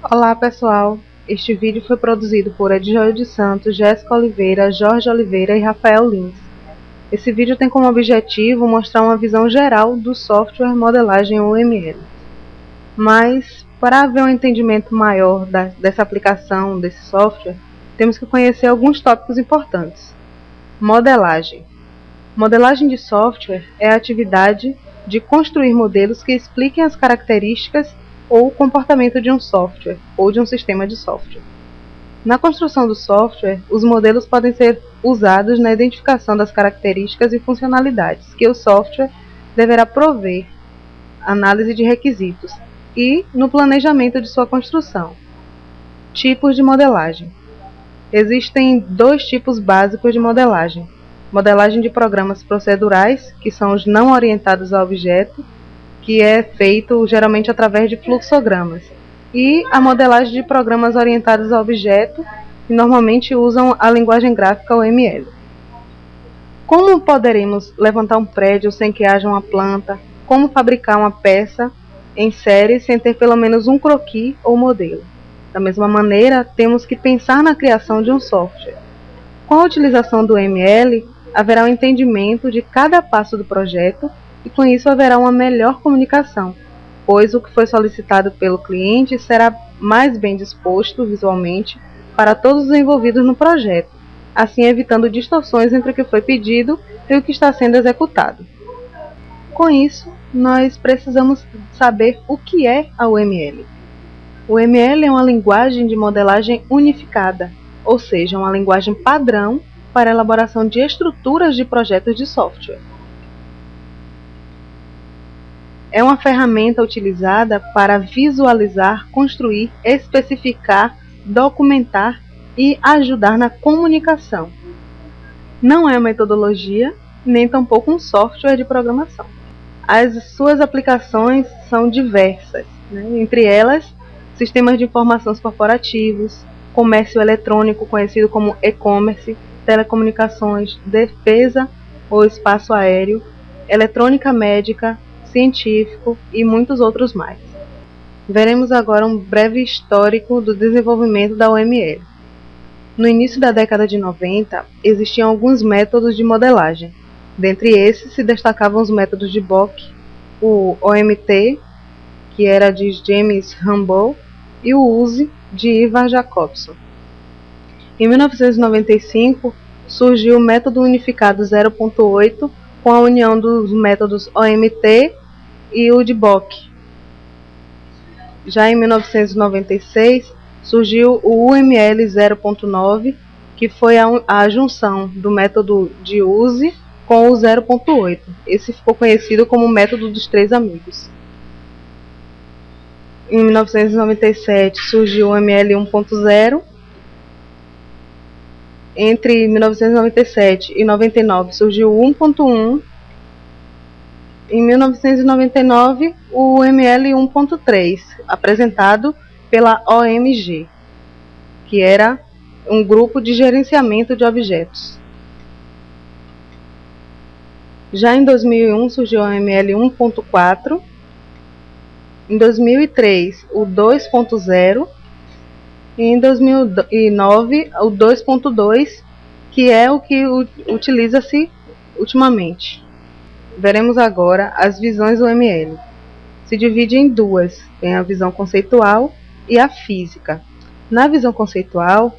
Olá pessoal, este vídeo foi produzido por Edjoio de Santos, Jéssica Oliveira, Jorge Oliveira e Rafael Lins. Esse vídeo tem como objetivo mostrar uma visão geral do software modelagem UML. Mas, para haver um entendimento maior dessa aplicação desse software, temos que conhecer alguns tópicos importantes. Modelagem. Modelagem de software é a atividade de construir modelos que expliquem as características ou o comportamento de um software ou de um sistema de software. Na construção do software, os modelos podem ser usados na identificação das características e funcionalidades que o software deverá prover, análise de requisitos e no planejamento de sua construção. Tipos de modelagem. Existem dois tipos básicos de modelagem: modelagem de programas procedurais, que são os não orientados a objeto, que é feito geralmente através de fluxogramas, e a modelagem de programas orientados a objeto, que normalmente usam a linguagem gráfica UML. Como poderemos levantar um prédio sem que haja uma planta? Como fabricar uma peça em série sem ter pelo menos um croquis ou modelo? Da mesma maneira, temos que pensar na criação de um software. Com a utilização do UML, haverá um entendimento de cada passo do projeto e com isso haverá uma melhor comunicação, pois o que foi solicitado pelo cliente será mais bem disposto visualmente para todos os envolvidos no projeto, assim evitando distorções entre o que foi pedido e o que está sendo executado. Com isso, nós precisamos saber o que é a UML. O UML é uma linguagem de modelagem unificada, ou seja, uma linguagem padrão para a elaboração de estruturas de projetos de software. É uma ferramenta utilizada para visualizar, construir, especificar, documentar e ajudar na comunicação. Não é uma metodologia, nem tampouco um software de programação. As suas aplicações são diversas, entre elas, sistemas de informações corporativos, comércio eletrônico conhecido como e-commerce, telecomunicações, defesa ou espaço aéreo, eletrônica médica, científico e muitos outros mais. Veremos agora um breve histórico do desenvolvimento da UML. No início da década de 90, existiam alguns métodos de modelagem. Dentre esses se destacavam os métodos de Bock, o OMT, que era de James Humble, e o USE, de Ivar Jacobson. Em 1995, surgiu o método unificado 0.8 com a união dos métodos OMT e o de Bock. Já em 1996, surgiu o UML 0.9, que foi a junção do método de USE com o 0.8. Esse ficou conhecido como o método dos três amigos. Em 1997 surgiu o UML 1.0. Entre 1997 e 99 surgiu o 1.1. Em 1999, o UML 1.3, apresentado pela OMG, que era um grupo de gerenciamento de objetos. Já em 2001 surgiu o UML 1.4. Em 2003, o 2.0. E em 2009, o 2.2, que é o que utiliza-se ultimamente. Veremos agora as visões do UML. Se divide em duas, tem a visão conceitual e a física. Na visão conceitual,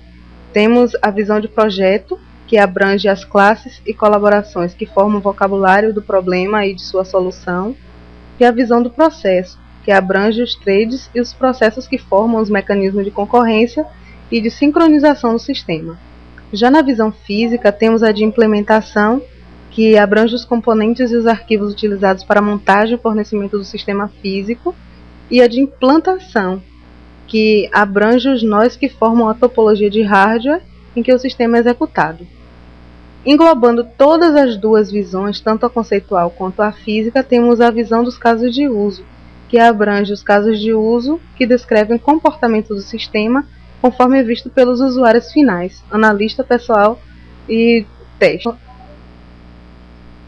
temos a visão de projeto, que abrange as classes e colaborações que formam o vocabulário do problema e de sua solução, e a visão do processo, que abrange os trades e os processos que formam os mecanismos de concorrência e de sincronização do sistema. Já na visão física, temos a de implementação, que abrange os componentes e os arquivos utilizados para a montagem e fornecimento do sistema físico, e a de implantação, que abrange os nós que formam a topologia de hardware em que o sistema é executado. Englobando todas as duas visões, tanto a conceitual quanto a física, temos a visão dos casos de uso, que abrange os casos de uso que descrevem o comportamento do sistema conforme é visto pelos usuários finais, analista, pessoal e teste.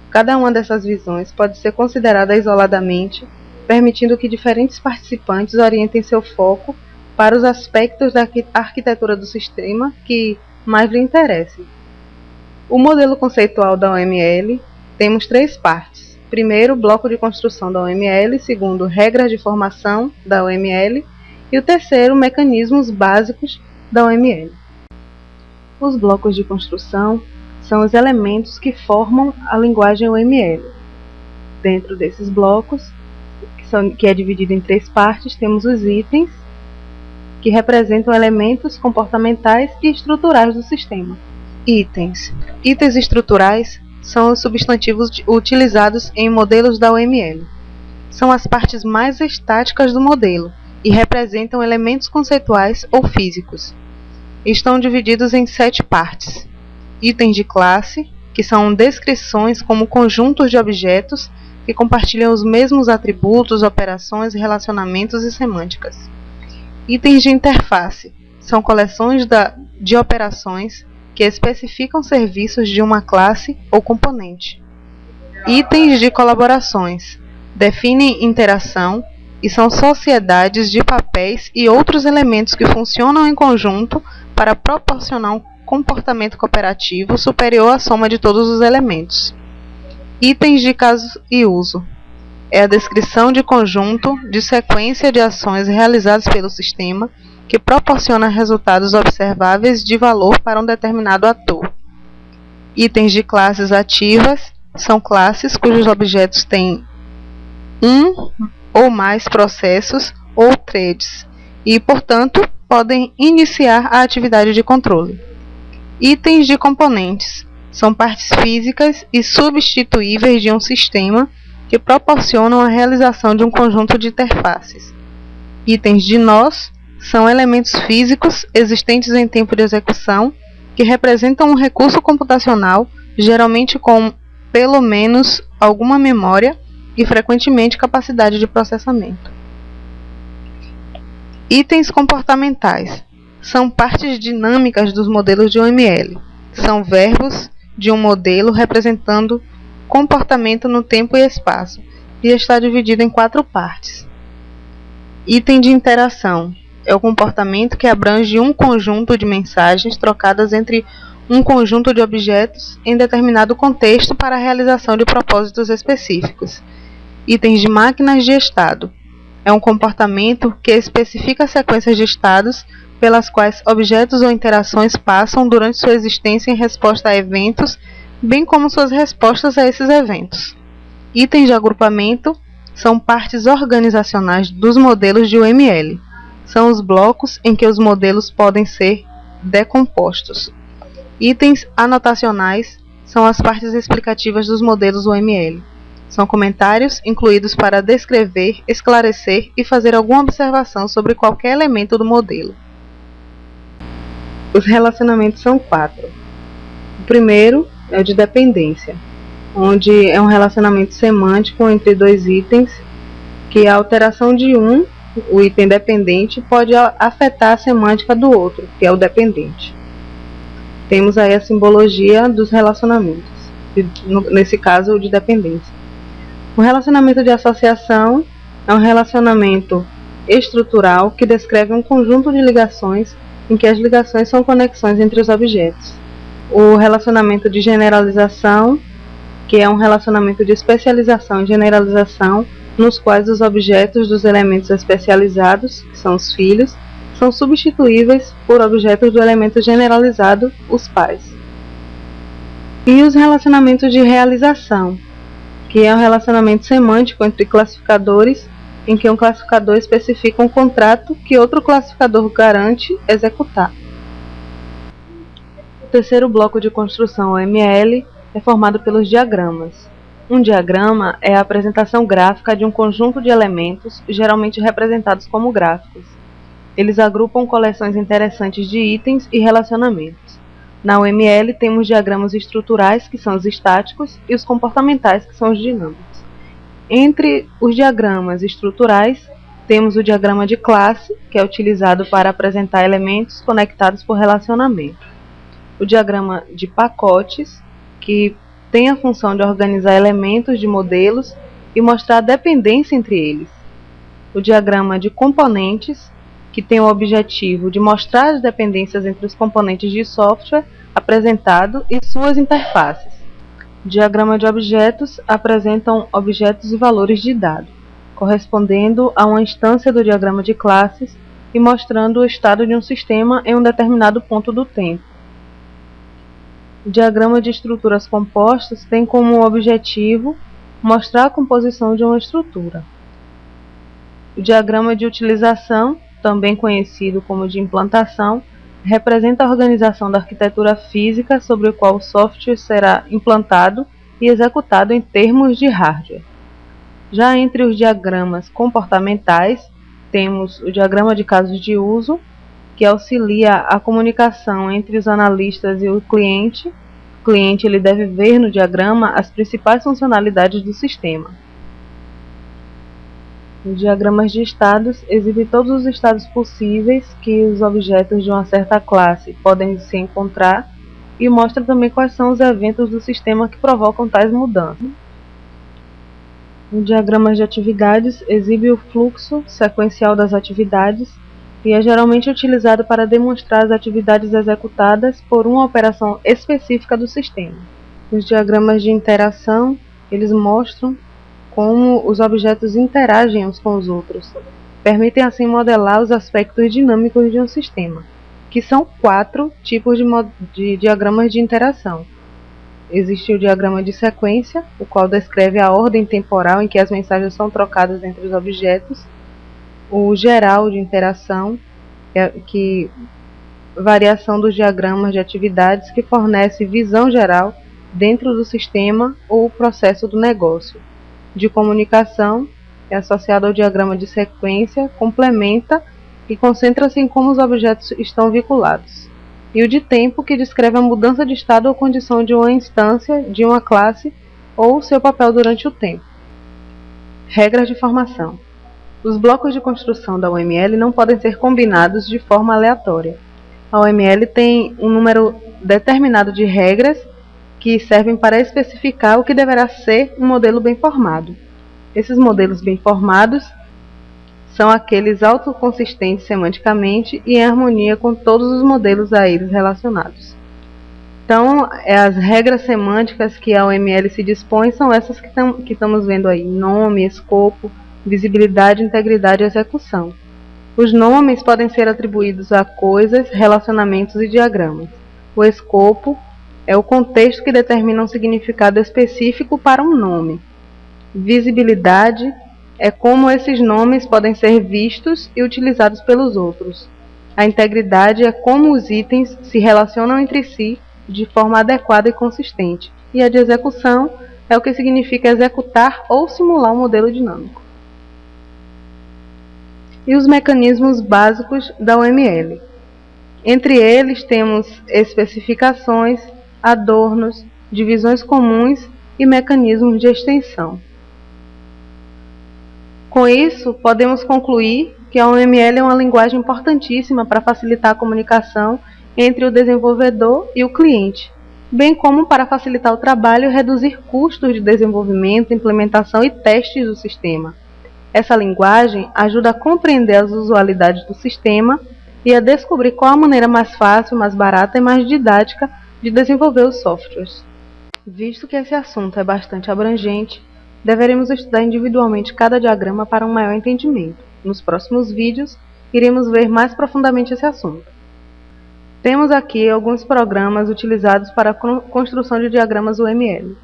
Cada uma dessas visões pode ser considerada isoladamente, permitindo que diferentes participantes orientem seu foco para os aspectos da arquitetura do sistema que mais lhe interessem. O modelo conceitual da OML temos 3 partes. Primeiro, bloco de construção da OML. Segundo, regras de formação da OML. E o terceiro, mecanismos básicos da OML. Os blocos de construção são os elementos que formam a linguagem OML. Dentro desses blocos, que é dividido em 3 partes, temos os itens, que representam elementos comportamentais e estruturais do sistema. Itens. Itens estruturais são os substantivos utilizados em modelos da OML. São as partes mais estáticas do modelo e representam elementos conceituais ou físicos. Estão divididos em 7 partes. Itens de classe, que são descrições como conjuntos de objetos que compartilham os mesmos atributos, operações, relacionamentos e semânticas. Itens de interface são coleções de operações que especificam serviços de uma classe ou componente. Itens de colaborações definem interação e são sociedades de papéis e outros elementos que funcionam em conjunto para proporcionar um comportamento cooperativo superior à soma de todos os elementos. Itens de caso e uso é a descrição de conjunto de sequência de ações realizadas pelo sistema que proporciona resultados observáveis de valor para um determinado ator. Itens de classes ativas são classes cujos objetos têm um ou mais processos ou threads e, portanto, podem iniciar a atividade de controle. Itens de componentes são partes físicas e substituíveis de um sistema que proporcionam a realização de um conjunto de interfaces. Itens de nós são elementos físicos existentes em tempo de execução que representam um recurso computacional, geralmente com pelo menos alguma memória e frequentemente capacidade de processamento. Itens comportamentais são partes dinâmicas dos modelos de OML. São verbos de um modelo representando comportamento no tempo e espaço e está dividido em 4 partes. Item de interação é o comportamento que abrange um conjunto de mensagens trocadas entre um conjunto de objetos em determinado contexto para a realização de propósitos específicos. Itens de máquinas de estado é um comportamento que especifica sequências de estados pelas quais objetos ou interações passam durante sua existência em resposta a eventos, bem como suas respostas a esses eventos. Itens de agrupamento são partes organizacionais dos modelos de UML. São os blocos em que os modelos podem ser decompostos. Itens anotacionais são as partes explicativas dos modelos UML. São comentários incluídos para descrever, esclarecer e fazer alguma observação sobre qualquer elemento do modelo. Os relacionamentos são 4. O primeiro é o de dependência, onde é um relacionamento semântico entre 2 itens, que a alteração de o item dependente, pode afetar a semântica do outro, que é o dependente. Temos aí a simbologia dos relacionamentos, nesse caso o de dependência. O relacionamento de associação é um relacionamento estrutural que descreve um conjunto de ligações em que as ligações são conexões entre os objetos. O relacionamento de generalização, que é um relacionamento de especialização e generalização, nos quais os objetos dos elementos especializados, que são os filhos, são substituíveis por objetos do elemento generalizado, os pais. E os relacionamentos de realização, que é um relacionamento semântico entre classificadores, em que um classificador especifica um contrato que outro classificador garante executar. O terceiro bloco de construção OML é formado pelos diagramas. Um diagrama é a apresentação gráfica de um conjunto de elementos, geralmente representados como gráficos. Eles agrupam coleções interessantes de itens e relacionamentos. Na OML temos diagramas estruturais, que são os estáticos, e os comportamentais, que são os dinâmicos. Entre os diagramas estruturais, temos o diagrama de classe, que é utilizado para apresentar elementos conectados por relacionamento. O diagrama de pacotes, que tem a função de organizar elementos de modelos e mostrar a dependência entre eles. O diagrama de componentes, que tem o objetivo de mostrar as dependências entre os componentes de software apresentado e suas interfaces. Diagrama de objetos apresentam objetos e valores de dado, correspondendo a uma instância do diagrama de classes e mostrando o estado de um sistema em um determinado ponto do tempo. O diagrama de estruturas compostas tem como objetivo mostrar a composição de uma estrutura. O diagrama de utilização, também conhecido como de implantação, representa a organização da arquitetura física sobre a qual o software será implantado e executado em termos de hardware. Já entre os diagramas comportamentais, temos o diagrama de casos de uso, que auxilia a comunicação entre os analistas e o cliente. O cliente ele deve ver no diagrama as principais funcionalidades do sistema. Os diagramas de estados exibem todos os estados possíveis que os objetos de uma certa classe podem se encontrar e mostra também quais são os eventos do sistema que provocam tais mudanças. O diagrama de atividades exibe o fluxo sequencial das atividades e é geralmente utilizado para demonstrar as atividades executadas por uma operação específica do sistema. Os diagramas de interação, eles mostram como os objetos interagem uns com os outros. Permitem assim modelar os aspectos dinâmicos de um sistema, que são 4 tipos de diagramas de interação. Existe o diagrama de sequência, o qual descreve a ordem temporal em que as mensagens são trocadas entre os objetos. O geral de interação, que variação dos diagramas de atividades que fornece visão geral dentro do sistema ou processo do negócio. De comunicação, é associado ao diagrama de sequência, complementa e concentra-se em como os objetos estão vinculados. E o de tempo, que descreve a mudança de estado ou condição de uma instância, de uma classe, ou seu papel durante o tempo. Regras de formação. Os blocos de construção da UML não podem ser combinados de forma aleatória. A UML tem um número determinado de regras que servem para especificar o que deverá ser um modelo bem formado. Esses modelos bem formados são aqueles autoconsistentes semanticamente e em harmonia com todos os modelos a eles relacionados. Então, as regras semânticas que a UML se dispõe são essas que estamos vendo aí: nome, escopo, visibilidade, integridade e execução. Os nomes podem ser atribuídos a coisas, relacionamentos e diagramas. O escopo é o contexto que determina um significado específico para um nome. Visibilidade é como esses nomes podem ser vistos e utilizados pelos outros. A integridade é como os itens se relacionam entre si de forma adequada e consistente. E a de execução é o que significa executar ou simular um modelo dinâmico. E os mecanismos básicos da UML. Entre eles temos especificações, adornos, divisões comuns e mecanismos de extensão. Com isso, podemos concluir que a UML é uma linguagem importantíssima para facilitar a comunicação entre o desenvolvedor e o cliente, bem como para facilitar o trabalho e reduzir custos de desenvolvimento, implementação e testes do sistema. Essa linguagem ajuda a compreender as usualidades do sistema e a descobrir qual a maneira mais fácil, mais barata e mais didática de desenvolver os softwares. Visto que esse assunto é bastante abrangente, deveremos estudar individualmente cada diagrama para um maior entendimento. Nos próximos vídeos, iremos ver mais profundamente esse assunto. Temos aqui alguns programas utilizados para a construção de diagramas UML.